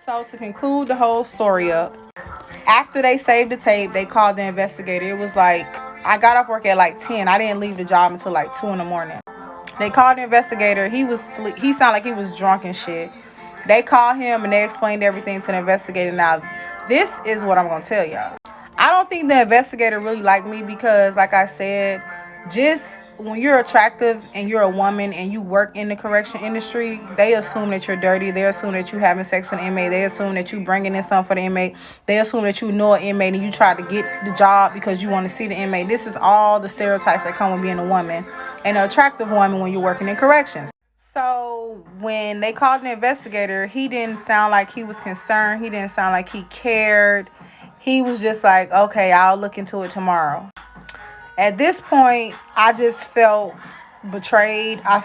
So to conclude the whole story up, after they saved the tape, they called the investigator. It was like I got off work at like 10. I didn't leave the job until like 2 in the morning. They called the investigator. He sounded like he was drunk and shit. They called him and they explained everything to the investigator. Now, this is what I'm gonna tell y'all. I don't think the investigator really liked me because, like I said, just when you're attractive and you're a woman and you work in the correction industry, they assume that you're dirty. They assume that you having sex with an inmate. They assume that you bringing in something for the inmate. They assume that you know an inmate and you try to get the job because you want to see the inmate. This is all the stereotypes that come with being a woman and an attractive woman when you're working in corrections. So when they called the investigator, he didn't sound like he was concerned. He didn't sound like he cared. He was just like, okay, I'll look into it tomorrow. At this point, I just felt betrayed. I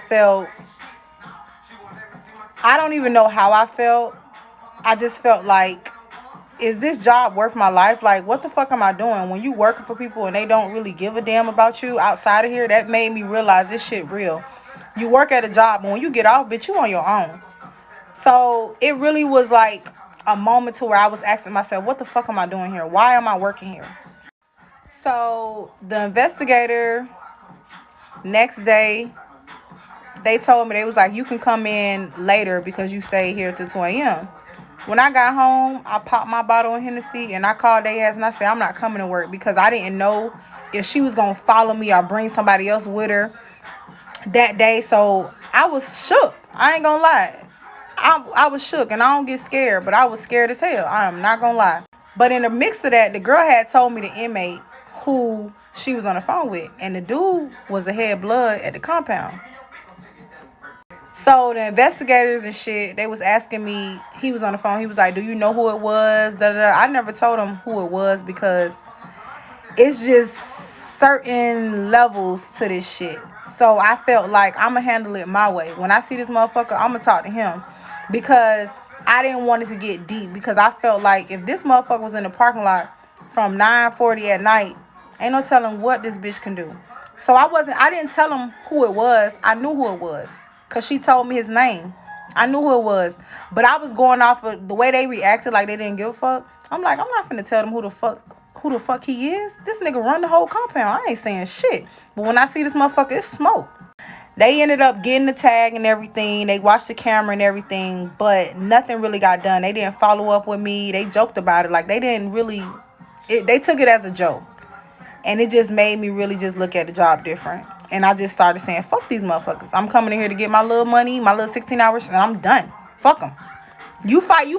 don't even know how I felt. I just felt like, is this job worth my life? Like, what the fuck am I doing? When you working for people and they don't really give a damn about you outside of here, that made me realize this shit real. You work at a job, but when you get off, bitch, you on your own. So it really was like a moment to where I was asking myself, what the fuck am I doing here? Why am I working here? So the investigator, next day, they told me, they was like, you can come in later because you stayed here till 2 a.m. When I got home, I popped my bottle of Hennessy and I called their ass and I said, I'm not coming to work because I didn't know if she was going to follow me or bring somebody else with her that day. So I was shook. I ain't gonna lie. I was shook and I don't get scared, but I was scared as hell. I am not gonna lie. But in the mix of that, the girl had told me the inmate who she was on the phone with, and the dude was a head blood at the compound. So the investigators and shit, they was asking me, he was on the phone, he was like, do you know who it was? Da, da, da. I never told him who it was because it's just certain levels to this shit. So I felt like I'm going to handle it my way. When I see this motherfucker, I'm going to talk to him because I didn't want it to get deep, because I felt like if this motherfucker was in the parking lot from 9:40 at night, ain't no telling what this bitch can do. So I didn't tell him who it was. I knew who it was because she told me his name. I knew who it was. But I was going off of the way they reacted, like they didn't give a fuck. I'm like, I'm not finna tell them who the fuck he is. This nigga run the whole compound. I ain't saying shit. But when I see this motherfucker, it's smoke. They ended up getting the tag and everything. They watched the camera and everything, but nothing really got done. They didn't follow up with me. They joked about it. Like, they didn't really, they took it as a joke. And it just made me really just look at the job different. And I just started saying, fuck these motherfuckers. I'm coming in here to get my little money, my little 16 hours, and I'm done. Fuck them. You fight, you